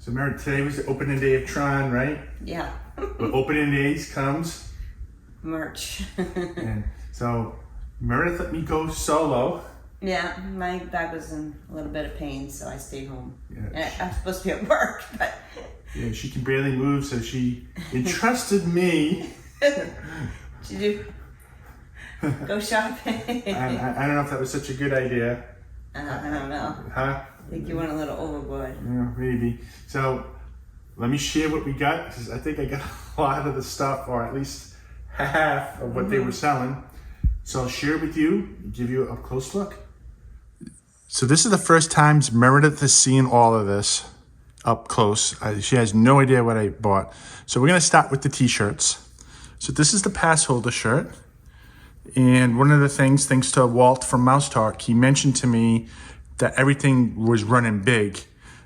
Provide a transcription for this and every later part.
So remember, today was the opening day of Tron, right? Yeah. When opening days comes. Merch. And so Meredith let me go solo. Yeah, my back was in a little bit of pain, so I stayed home. Yeah. And I'm supposed to be at work, but... Yeah, she can barely move, so she entrusted me. Did you go shopping? I don't know if that was such a good idea. I don't know. Huh? I think you went a little overboard. Yeah, maybe. So let me share what we got, because I think I got a lot of the stuff, or at least half of what they were selling. So I'll share it with you, give you a close look. So this is the first time Meredith has seen all of this up close. She has no idea what I bought. So we're gonna start with the t-shirts. So this is the pass holder shirt. And one of the things, thanks to Walt from Mouse Talk, he mentioned to me that everything was running big.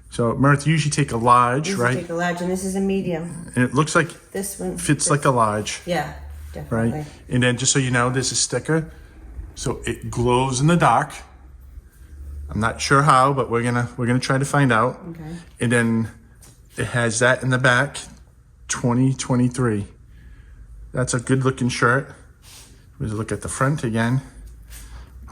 So Meredith, you usually take a large, right? Take a large, and this is a medium. And it looks like This one fits like a large. Yeah, definitely. Right? And then just so you know, there's a sticker. So it glows in the dark. I'm not sure how, but we're gonna try to find out. Okay. And then it has that in the back, 2023. That's a good looking shirt. Let's look at the front again.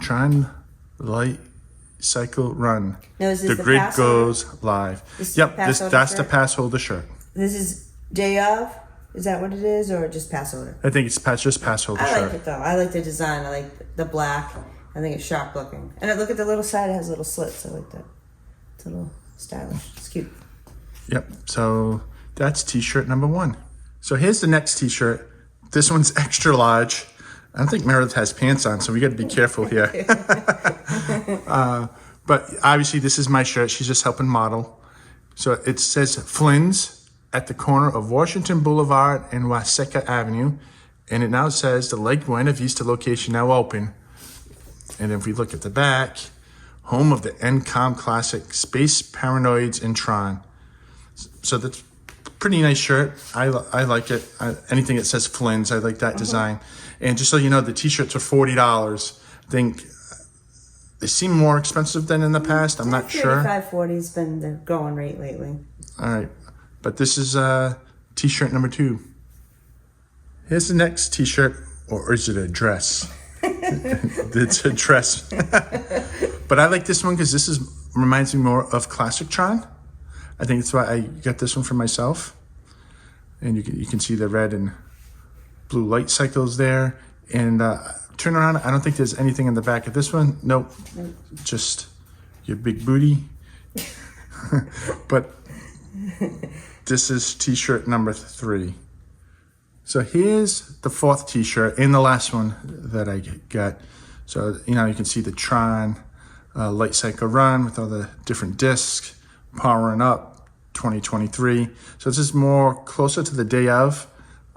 Tron Lightcycle Run. Now, is this the grid pass holder? goes live. This is Yep, the pass holder that's the shirt? pass holder shirt. This is day of? Is that what it is, or just pass holder? I think it's just pass holder I shirt. like it though. I like the design. I like the black. I think it's sharp looking. And look at the little side. It has little slits. I like that. It's a little stylish. It's cute. Yep, so that's t-shirt number 1. So here's the next t-shirt. This one's extra large. I don't think Meredith has pants on, so we got to be careful here. But obviously this is my shirt. She's just helping model. So it says Flynn's at the corner of Washington Boulevard and Waseca Avenue. And it now says the Lake Buena Vista location now open. And if we look at the back, home of the NCOM classic Space Paranoids and Tron. So that's a pretty nice shirt. I like it. Anything that says Flynn's, I like that design. And just so you know, the t-shirts are $40. I think they seem more expensive than in the past. I'm not sure. $35.40 has been the going rate lately. All right, but this is t-shirt number 2. Here's the next t-shirt, or is it a dress? It's a dress. But I like this one because this reminds me more of classic Tron. I think that's why I got this one for myself. And you can see the red and blue light cycles there. And turn around, I don't think there's anything in the back of this one. Nope. Just your big booty. But this is t-shirt number 3. So here's the 4th t-shirt and the last one that I got. So, you can see the Tron Lightcycle Run with all the different discs, powering up 2023. So this is more closer to the day of.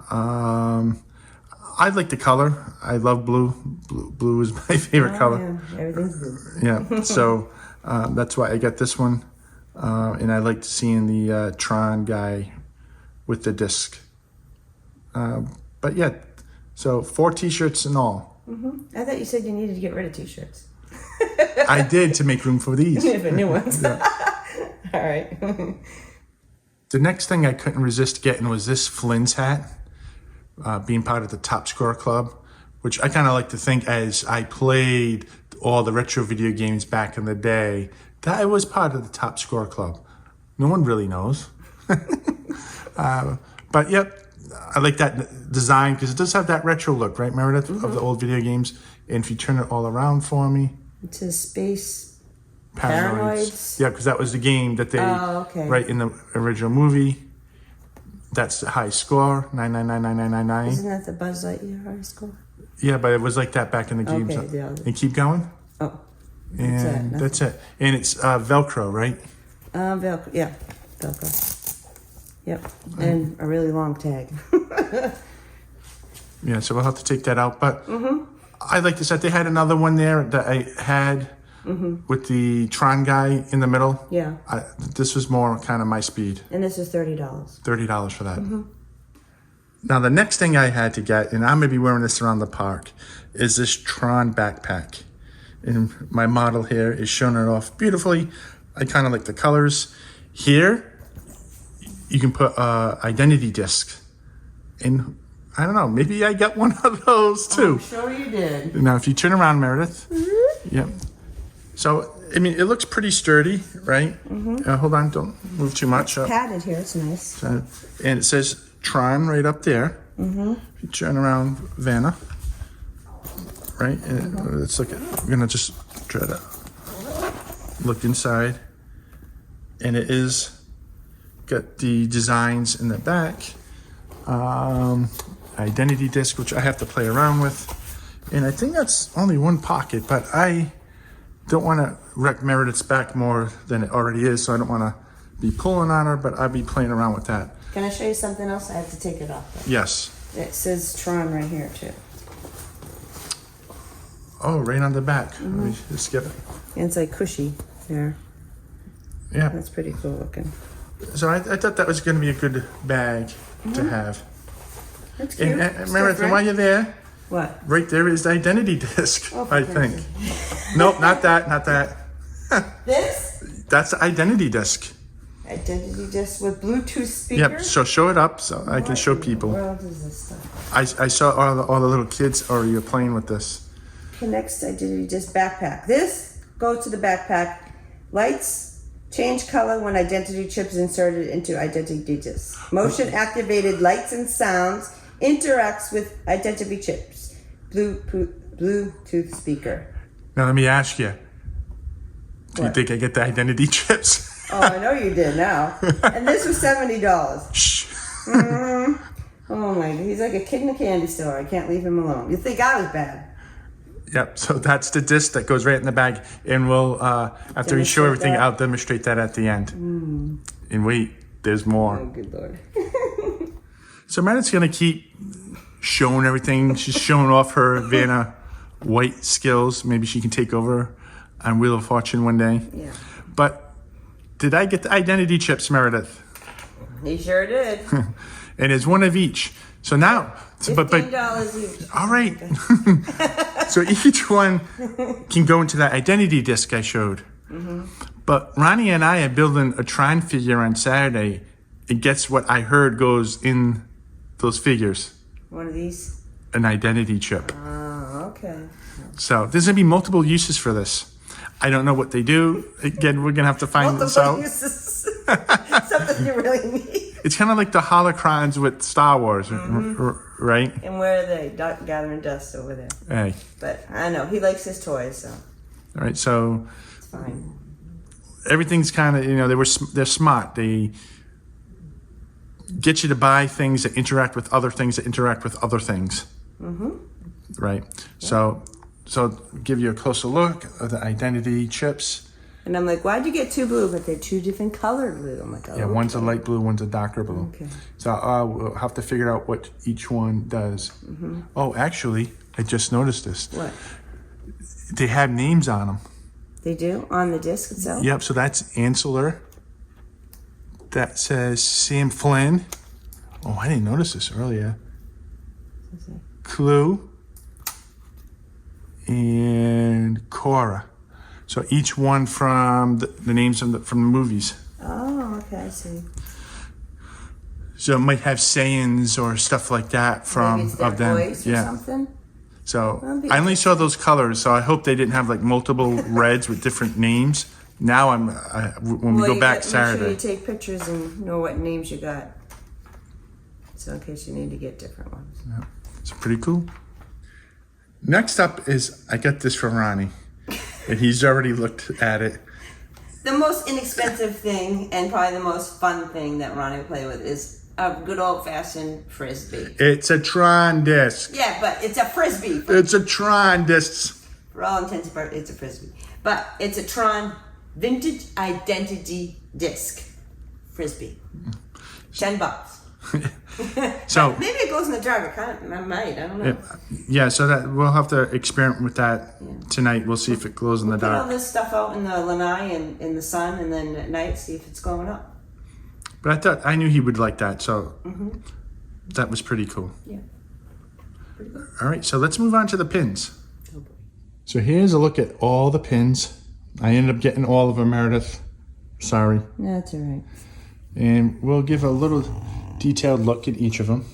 I like the color. I love blue. Blue is my favorite color. Yeah, everything's blue. Yeah, so that's why I got this one. And I liked seeing the Tron guy with the disc. But yeah, so 4 t-shirts in all. I thought you said you needed to get rid of t-shirts. I did, to make room for these. For new ones. Yeah. All right. The next thing I couldn't resist getting was this Flynn's hat, being part of the Top Score Club, which I kind of like to think, as I played all the retro video games back in the day, that I was part of the Top Score Club. No one really knows. But yep, I like that design because it does have that retro look, right, Meredith, of the old video games. And if you turn it all around for me. It says Space Paranoids. Yeah, because that was the game that they, right in the original movie. That's the high score, 9999999. Isn't that the Buzz Lightyear high score? Yeah, but it was like that back in the games. Okay, yeah. And keep going. Oh, And that's it. And it's Velcro, right? Velcro, yeah, Velcro. Yep, and a really long tag. Yeah, so we'll have to take that out. But I like this. They had another one there that I had with the Tron guy in the middle. Yeah. This was more kind of my speed. And this is $30. $30 for that. Now, the next thing I had to get, and I'm going to be wearing this around the park, is this Tron backpack. And my model here is showing it off beautifully. I kind of like the colors. Here you can put identity disc in. I don't know, maybe I got one of those too. I'm sure you did. Now, if you turn around, Meredith. Yep. So, I mean, it looks pretty sturdy, right? Hold on, don't move too much. Padded here, it's nice. And it says Tron right up there. If you turn around, Vanna. Right? And let's look at, we're going to just try to look inside. And it is got the designs in the back. Identity disc, which I have to play around with. And I think that's only one pocket, but I don't want to wreck Meredith's back more than it already is, so I don't want to be pulling on her, but I'll be playing around with that. Can I show you something else? I have to take it off, though. Yes. It says Tron right here, too. Oh, right on the back. Let me just get it. And it's like cushy there. Yeah. That's pretty cool looking. So I thought that was going to be a good bag to have. That's cute. And Meredith, while you're there, What? right there is the identity disc, Oh, I think. Nope, not that, not that. This? That's the identity disc. Identity disc with Bluetooth speaker? Yep, so show it up so I can show people. What else is this stuff? I saw all the little kids already playing with this. Connects to identity disc backpack. This goes to the backpack. Lights change color when identity chip is inserted into identity disc. Motion activated lights and sounds interacts with identity chips. Bluetooth speaker. Now let me ask you. Do you What? think I get the identity chips? Oh, I know you did now. And this was $70. Shh. Oh my, he's like a kid in a candy store. I can't leave him alone. You think I was bad? Yep, so that's the disc that goes right in the bag. And we'll, after we show Demonstrate everything, that? I'll demonstrate that at the end. And wait, there's more. Oh, good Lord. So Meredith's gonna keep showing everything. She's showing off her Vanna White skills. Maybe she can take over on Wheel of Fortune one day. Yeah. But did I get the identity chips, Meredith? He sure did. And it's one of each. So now, $15 each. all right. So each one can go into that identity disc I showed. But Ronnie and I are building a Tron figure on Saturday. And guess what I heard goes in those figures? One of these? An identity chip. Oh, okay. So there's gonna be multiple uses for this. I don't know what they do. Again, we're gonna have to find this Multiple out. uses. Something you really need. It's kind of like the holocrons with Star Wars, right? And where are they? Gathering dust over there. Hey, But I know, he likes his toys, so all right. So it's fine. everything's kind of, they're smart. They get you to buy things that interact with other things that interact with other things. Right. So give you a closer look at the identity chips. And I'm like, why'd you get two blue? But they're two different colored blue. I'm like, oh. Yeah, one's a light blue, one's a darker blue. Okay. So we'll have to figure out what each one does. Oh, actually, I just noticed this. What? They have names on them. They do? On the disc itself? Yep, so that's Ansler. That says Sam Flynn. Oh, I didn't notice this earlier. Clue. And Cora. So each one from the names from the movies. Oh, okay, I see. So it might have sayings or stuff like that Maybe from it's their of them. voice or something? So I only saw those colors, so I hope they didn't have like multiple reds with different names. Now when we go back Saturday. Make sure you take pictures and know what names you got. So in case you need to get different ones. Yeah, it's pretty cool. Next up is, I got this from Ronnie, and he's already looked at it. The most inexpensive thing and probably the most fun thing that Ronnie will play with is a good old-fashioned Frisbee. It's a Tron disc. Yeah, but it's a Frisbee. It's a Tron disc. For all intents and purposes, it's a Frisbee. But it's a Tron Vintage Identity Disc Frisbee. $10. So maybe it goes in the driver. I might. I don't know. yeah, so that we'll have to experiment with that tonight. We'll see if it glows in the Put all dark. this stuff out in the lanai and in the sun, and then at night see if it's glowing up. But I knew he would like that, so that was pretty cool. Yeah. Pretty good. All right, so let's move on to the pins. Oh boy. So here's a look at all the pins. I ended up getting all of them, Meredith. Sorry. That's all right. And we'll give a little detailed look at each of them.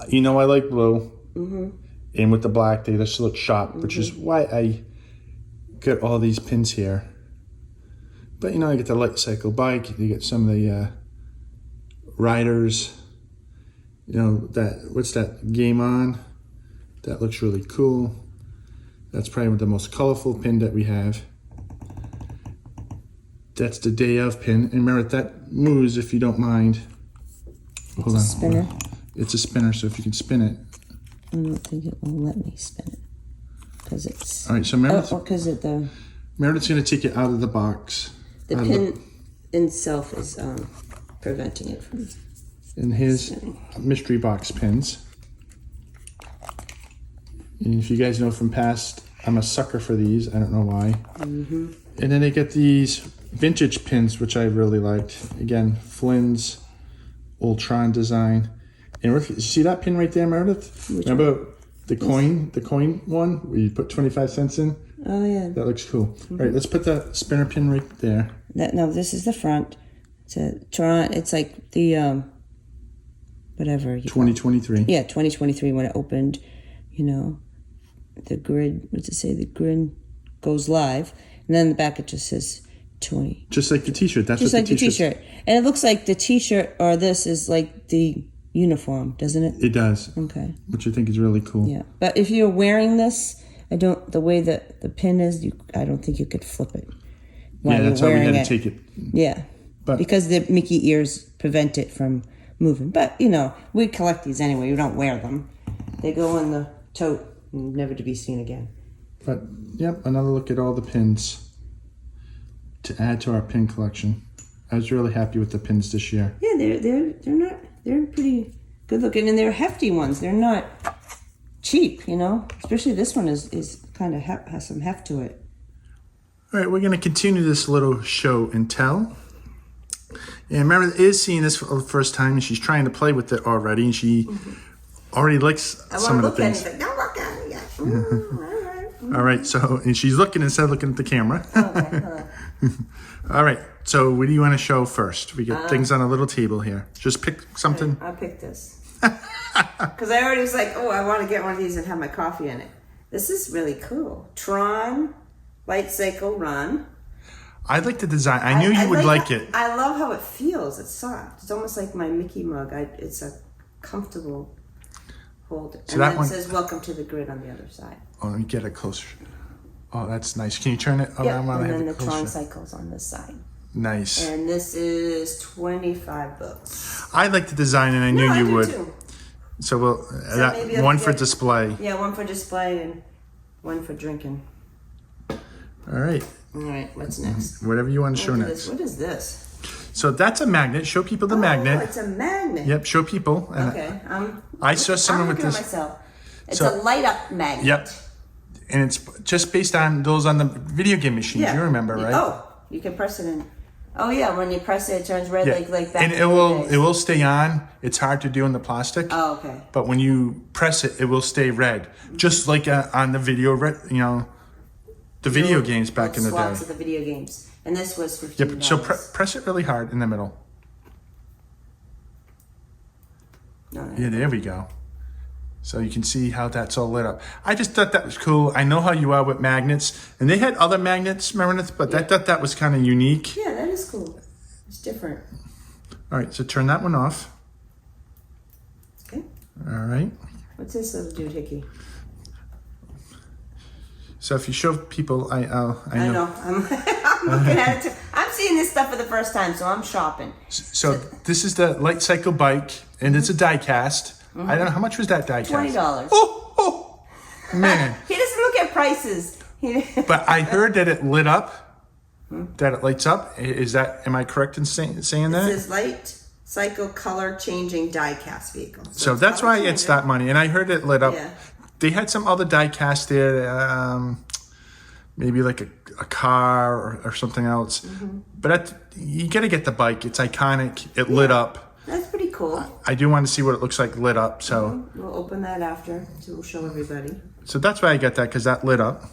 You know, I like blue. And with the black, they just look sharp, which is why I got all these pins here. But you know, I get the Lightcycle bike, you get some of the riders, you know, that, what's that, Game On? That looks really cool. That's probably the most colorful pin that we have. That's the day of pin. And remember, that moves if you don't mind. Hold on. Spinner. It's a spinner, so if you can spin it. I don't think it will let me spin it. Because it's... All right, so Meredith, because the Meredith's going to take it out of the box. pin itself is preventing it from... And here's mystery box pins. And if you guys know from past, I'm a sucker for these. I don't know why. And then they get these vintage pins, which I really liked. Again, Flynn's old Tron design. And you see that pin right there, Meredith? Remember the coin one where you put 25 cents in? Oh yeah. That looks cool. All right, let's put that spinner pin right there. No, this is the front. It's a Tron. It's like the whatever. 2023. Yeah, 2023 when it opened. You know, the grid. What's it say? The grid goes live, and then in the back it just says 20. Just like the T-shirt. That's Just what like the T-shirt, and it looks like the T-shirt or this is like the uniform, doesn't it? It does. Okay. Which I think is really cool. Yeah, but if you're wearing this, the way that the pin is, I don't think you could flip it. Yeah, that's why we had to take it. Yeah, but because the Mickey ears prevent it from moving. But you know, we collect these anyway. We don't wear them. They go in the tote, never to be seen again. But yep, another look at all the pins to add to our pin collection. I was really happy with the pins this year. Yeah, they're pretty good looking, and they're hefty ones. They're not cheap, you know. Especially this one is kind of has some heft to it. All right, we're going to continue this little show and tell. And Meredith is seeing this for the first time, and she's trying to play with it already, and she already likes some of the things. I want to look at it. Don't look at it yet. All right. All right, so, and she's looking instead of looking at the camera. Okay. All right, so what do you want to show first? We got things on a little table here. Just pick something. I'll pick this. Because I already was like, oh, I want to get one of these and have my coffee in it. This is really cool. Tron Lightcycle Run. I like the design. I knew you would like it. I love how it feels. It's soft. It's almost like my Mickey mug. It's a comfortable hold. So and that then one it says, welcome to the grid on the other side. Oh, let me get it closer. Oh, that's nice. Can you turn it around? Yeah, while I and have then it the Tron closer? Cycle's on this side. Nice. And this is $25. I like the design, and I knew you would. Too. So we'll maybe I'll one for get- display. Yeah, one for display and one for drinking. All right. All right, what's next? Whatever you want to show next. What is this? So that's a magnet. Show people the Oh, magnet. it's a magnet. Yep. Show people. And Okay. I saw someone with looking at this. myself. It's So- a light up magnet. Yep. And it's just based on those on the video game machines. Yeah. You remember, right? Oh, you can press it in. Oh yeah, when you press it, it turns red Yeah. like back And in it the will days. it will stay on. It's hard to do in the plastic. Oh, okay. But when you press it, it will stay red, just like on the video, the video games back in the day. Swaps of the video games, and this was $15. Yep. So press it really hard in the middle. No. Yeah, there we go. So you can see how that's all lit up. I just thought that was cool. I know how you are with magnets, and they had other magnets, Meredith, but I thought that was kind of unique. Yeah, that is cool. It's different. All right, so turn that one off. Okay. All right. What's this little doohickey? So if you show people, I know. I'm looking at it too. I'm seeing this stuff for the first time, so I'm shopping. So this is the Lightcycle bike, and it's a die cast. I don't know, how much was that die cast? $20. Oh, man. He doesn't look at prices. But I heard that it lit up, that it lights up. Am I correct in saying It that? says Lightcycle color changing die cast vehicle. So that's why it's that money. And I heard it lit up. Yeah. They had some other die cast there, maybe like a car or something else. But you got to get the bike. It's iconic. It lit up. That's pretty cool. I do want to see what it looks like lit up. So We'll open that after, so we'll show everybody. so that's why I got that, because that lit up.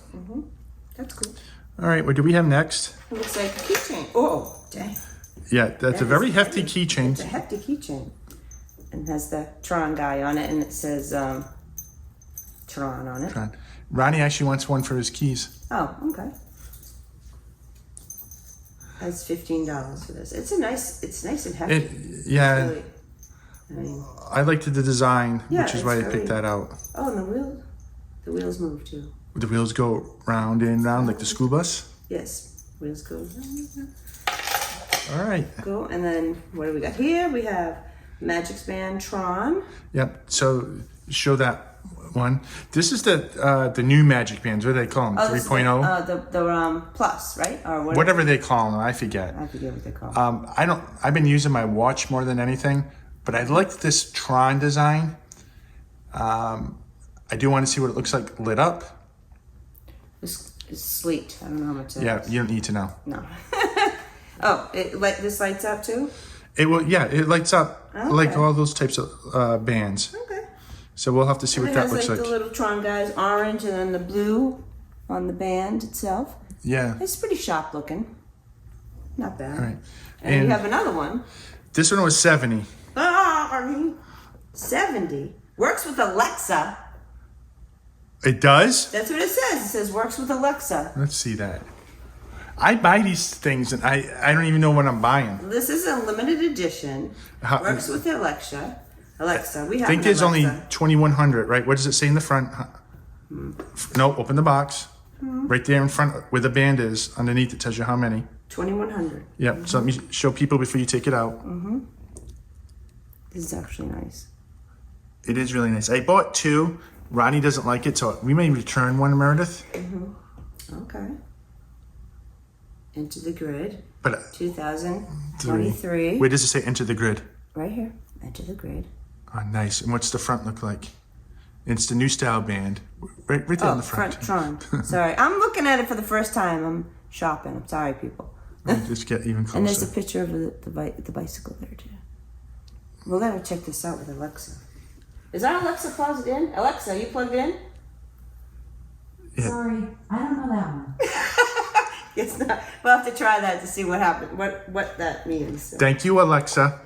That's cool. All right, what do we have next? It looks like a keychain. Oh, dang. Yeah, that's a very hefty It's keychain. a hefty keychain. And has the Tron guy on it, and it says Tron on it. Ronnie actually wants one for his keys. Oh, okay. That's $15 for this. It's nice and hefty. Yeah, Really, I mean, I liked the design, Yeah, which is why I it's picked very- that out. oh, and the wheels move too. The wheels go round and round like the school bus. Yes, wheels go. All right. Go, and then what do we got here? We have Magic Band Tron. Yep. So show that one. This is the new Magic Bands. What do they call them? Oh, this is 3.0. the Plus, right? Or Whatever they call them. I forget. I forget what they call them. I've been using my watch more than anything, but I like this Tron design. I do want to see what it looks like lit up. It's sweet. I don't know how much that Yeah, is. you don't need to know. No. Oh, this lights up too? It will. Yeah, it lights up like Okay. all those types of bands. Okay. So we'll have to see And what it that has looks like like. the little Tron guys, orange, and then the blue on the band itself. Yeah. It's pretty sharp looking. Not bad. All right. And And we have another one. this one was 70. 70. Works with Alexa. It does? That's what it says. It says works with Alexa. Let's see that. I buy these things and I don't even know what I'm buying. This is a limited edition. How- Works with Alexa. We I have think an there's only Alexa. 2,100, right? What does it say in the front? No, open the box. Right there in front where the band is, underneath it tells you how many. 2,100. Yep. So let me show people before you take it out. This is actually nice. It is really nice. I bought two. Ronnie doesn't like it, so we may return one, Meredith. Okay. Into the grid. But 2023. where does it say enter the grid? Right here. Enter the grid. Oh, nice. And what's the front look like? It's the new style band. Right there on the front. Tron. Sorry. I'm looking at it for the first time. I'm shopping. I'm sorry, people. Just get even And there's a closer. picture of the bicycle there, too. We're going to check this out with Alexa. Is our Alexa plugged in? Alexa, are you plugged in? Yeah. Sorry, I don't know that one. It's not. We'll have to try that to see what happened, what that means. So. Thank you, Alexa.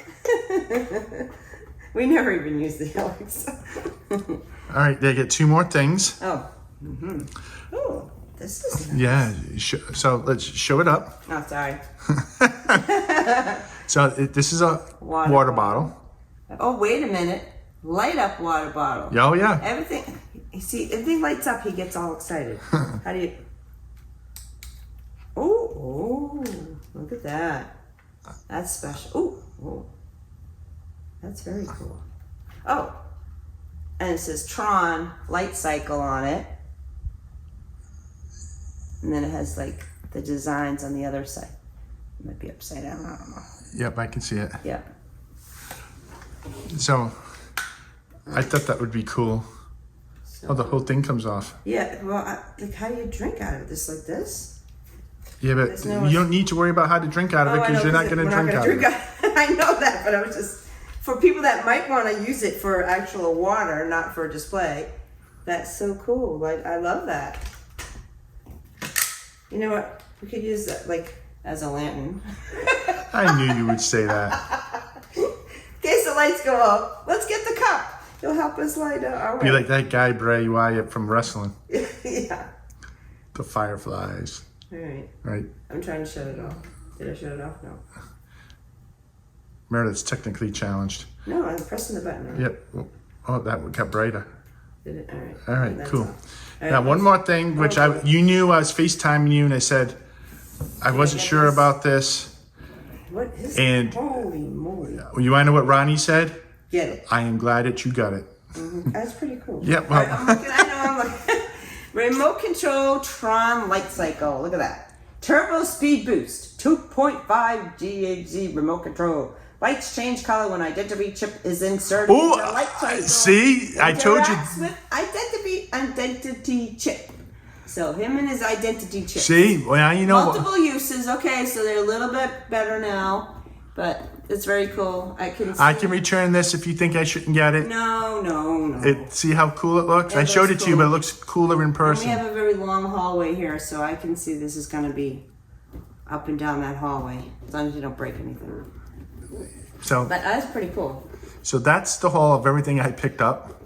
We never even use the Alexa. All right, they get two more things. Oh. Oh, this is nice. Yeah. So let's show it up. Oh, sorry. So this is a water bottle. Oh, wait a minute. Light up water bottle. Oh, yeah. Everything, you see, everything lights up, he gets all excited. How do you... Oh, look at that. That's special. Oh, that's very cool. Oh, and it says Tron Lightcycle on it. And then it has like the designs on the other side. It might be upside down, I don't know. Yep, I can see it. Yeah. So I thought that would be cool. Oh, the whole thing comes off. Yeah, well, like how do you drink out of it? Just like this? Yeah, but There's no- you don't need to worry about how to drink out of it I because know, you're not going to we're drink gonna out of it. I know that, but I was just, for people that might want to use it for actual water, not for display, that's so cool. Like, I love that. You know what? We could use that, like, as a lantern. I knew you would say that. In case the lights go out, let's get the cup. It'll help us light our way. Be like that guy Bray Wyatt from wrestling. Yeah. The fireflies. All right. Right. I'm trying to shut it off. Did I shut it off? No. Meredith's technically challenged. No, I'm pressing the button. Right? Yep. Oh, that got brighter. Did it? All right. All right, That's cool. all. All Now, right, one more thing, which you knew I was FaceTiming you, and I said I wasn't get sure this? about this. What is And- it? Holy moly. You want to know what Ronnie said? Get it. I am glad that you got it. That's pretty cool. Yeah, well- I'm looking, I'm looking. Remote control Tron Lightcycle. Look at that. Turbo speed boost. 2.5 GHz remote control. Lights change color when identity chip is inserted Oh, into light cycle. see? I told you. Interacts with identity chip. So him and his identity chip. See? Well, now you know. Multiple uses. Okay, so they're a little bit better now, but it's very cool. I can return this if you think I shouldn't get it. No. See how cool it looks? It I showed it looks to you, cool. but it looks cooler in We person. have a very long hallway here, so I can see this is going to be... up and down that hallway, as long as you don't break anything. So, But that's pretty cool. so that's the haul of everything I picked up.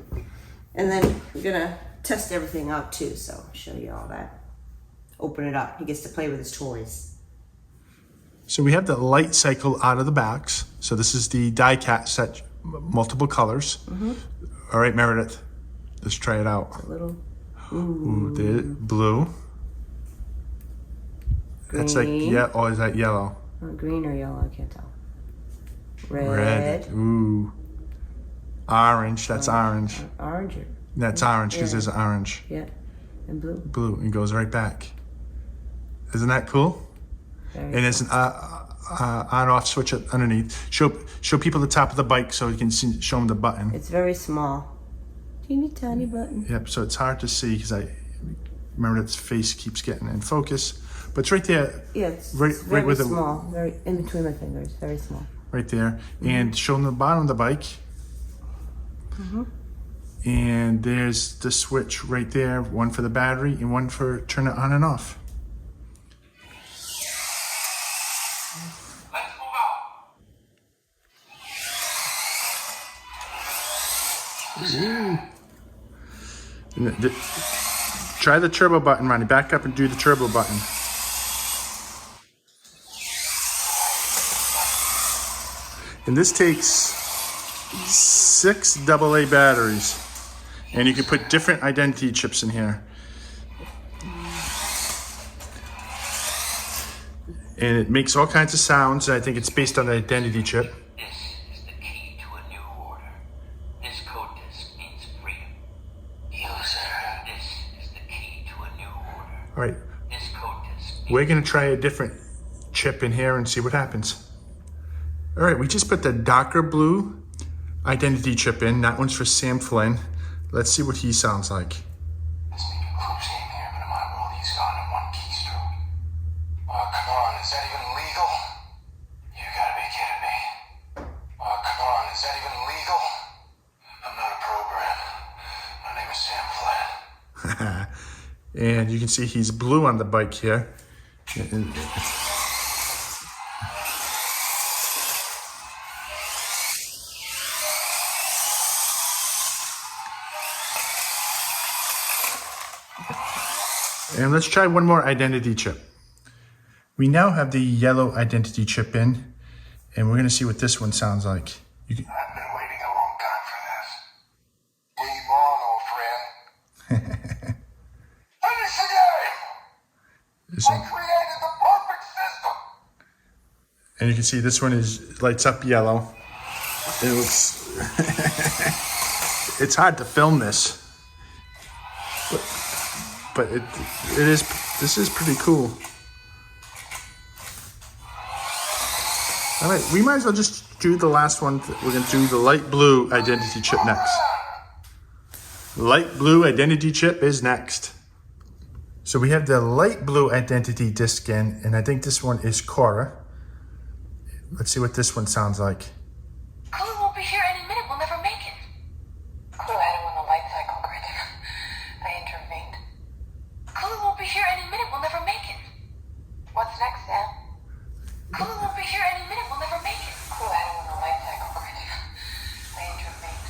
And then we're gonna test everything out too, so I'll show you all that. Open it up. He gets to play with his toys. So we have the Lightcycle out of the box. So this is the die cat set, multiple colors. All right, Meredith, let's try it out. A little Ooh, the blue. That's like, green. yeah, oh, is that yellow? Green or yellow, I can't tell. Red. Red. Ooh. Orange, that's orange. Orange. That's orange because there's orange. Yeah. And blue. Blue, and goes right back. Isn't that cool? Very And there's an on-off switch underneath. Show people the top of the bike so you can see, show them the button. It's very small. Teeny tiny button. Yep, so it's hard to see because I remember its face keeps getting in focus. But it's right there, Yeah, it's Right- very right with the- small. Very in between my fingers. Very small. right there. And show them the bottom of the bike. And there's the switch right there, one for the battery and one for turn it on and off. Ooh. And try the turbo button, Ronnie. Back up and do the turbo button. And this takes 6 AA batteries. And you can put different identity chips in here. And it makes all kinds of sounds. I think it's based on the identity chip. This is the key to a new order. This code disk means freedom. User, this is the key to a new order. All right, This code disk we're gonna try a different chip in here and see what happens. All right, we just put the darker blue identity chip in. That one's for Sam Flynn. Let's see what he sounds like. This may be Crew's game here, but in my world, he's gone in one keystroke. Oh, come on, is that even legal? You gotta be kidding me. Oh, come on, is that even legal? I'm not a program. My name is Sam Flynn. And you can see he's blue on the bike here. And- And let's try one more identity chip. We now have the yellow identity chip in, and we're gonna see what this one sounds like. You can, I've been waiting a long time for this. Game on, old friend. Finish the game! this I one- created the perfect system! and you can see this one is lights up yellow. It looks, it's hard to film this, but it is. This is pretty cool. All right, we might as well just do the last one. We're gonna do the light blue identity chip next. Light blue identity chip is next. So we have the light blue identity disc in, and I think this one is Cora. Let's see what this one sounds like. Clue won't be here any minute. We'll never make it. Clue had it when the light cycle grid. I intervened. Clue won't be here any minute. We'll never make it. What's next, Sam? Clue won't be here any minute. We'll never make it. Clue had it when the light cycle grid. I intervened.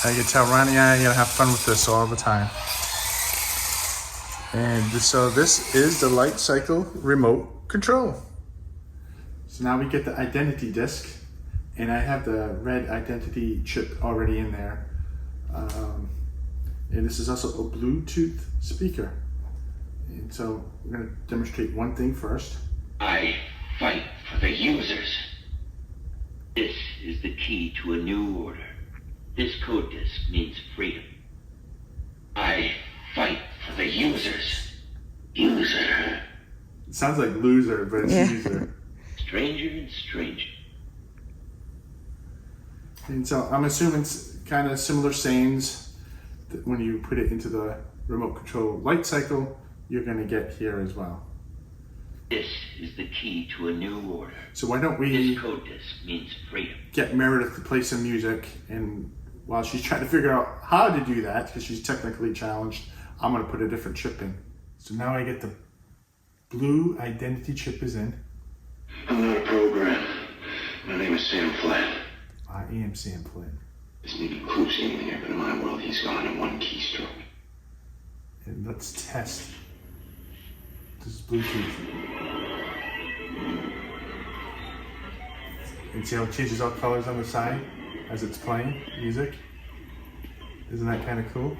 I can tell Ronnie and I are gonna have fun with this all the time. And so this is the Lightcycle remote control. So now we get the identity disc, and I have the red identity chip already in there. And this is also a Bluetooth speaker. And so we're gonna demonstrate one thing first. I fight for the users. This is the key to a new order. This code disk means freedom. I fight for the users. User. It sounds like loser, but it's Yeah. user. Stranger and stranger. And so I'm assuming it's kind of similar sayings that when you put it into the remote control light cycle, you're going to get here as well. This is the key to a new order. So why don't we This code disc means freedom. get Meredith to play some music, and while she's trying to figure out how to do that, because she's technically challenged, I'm going to put a different chip in. So now I get the blue identity chip is in. I'm not a program. My name is Sam Flynn. I am Sam Flynn. This may be Crew seeming here, but in my world, he's gone in one keystroke. And let's test. This is Bluetooth. And see how it changes all colors on the side as it's playing music? Isn't that kind of cool?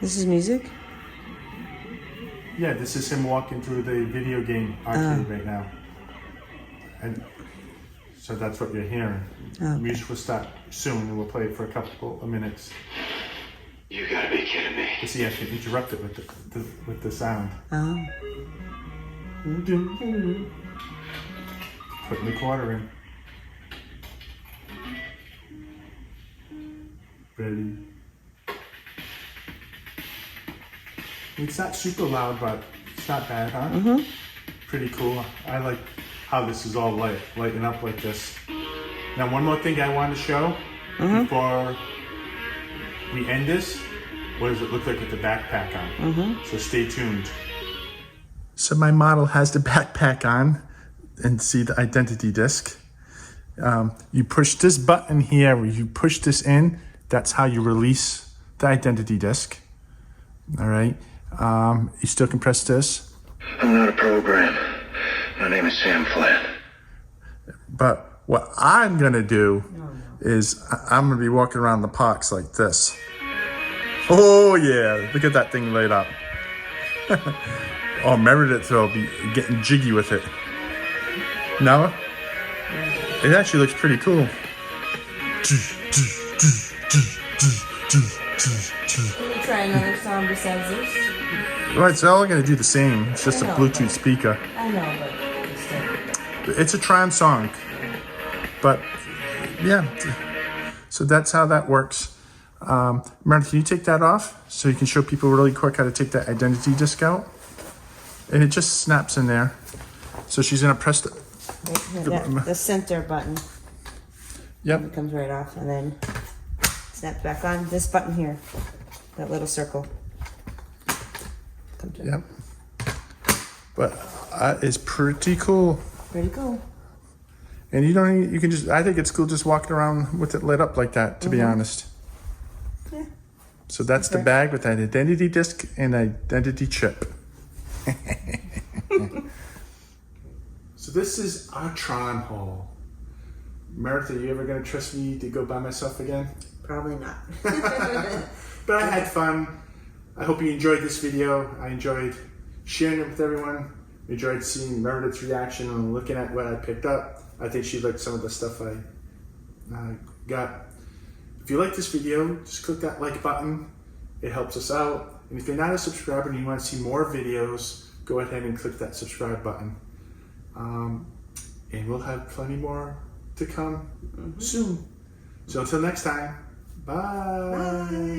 This is music? Yeah, this is him walking through the video game arcade right now. And so that's what you're hearing. Okay. Music will start soon, and we'll play it for a couple of minutes. You gotta be kidding me. But see, I can interrupt it with the sound. Oh. Putting the quarter in. Ready. It's not super loud, but it's not bad, huh? Mm-hmm. Pretty cool. I like how this is all lighting up like this. Now, one more thing I wanted to show before we end this. What does it look like with the backpack on? So stay tuned. So my model has the backpack on, and see the identity disc. You push this button here, where you push this in, that's how you release the identity disc. All right. You still can press this. I'm not a program. My name is Sam Flynn. But what I'm gonna do is I'm gonna be walking around the parks like this. Oh yeah, look at that thing laid up. Oh, Meredith will be getting jiggy with it. No? It actually looks pretty cool. Can you try another song besides this? Right, it's all gonna do the same. It's just a I know, Bluetooth speaker. I know, but still. It's a Tron song. But yeah, so that's how that works. Meredith, can you take that off so you can show people really quick how to take that identity disc out? And it just snaps in there. So she's gonna press The center button. Yep. It comes right off and then snaps back on. This button here, that little circle. Comes Yep. But it's pretty cool. Pretty cool. And you can just, I think it's cool just walking around with it lit up like that, to be honest. Yeah. So that's the Okay. bag with that identity disc and identity chip. So this is our Tron haul. Meredith, are you ever going to trust me to go by myself again? Probably not. But I had fun. I hope you enjoyed this video. I enjoyed sharing it with everyone. I enjoyed seeing Meredith's reaction and looking at what I picked up. I think she liked some of the stuff I got. If you like this video, just click that like button. It helps us out. And if you're not a subscriber and you want to see more videos, go ahead and click that subscribe button. And we'll have plenty more to come soon. So until next time, bye. Bye.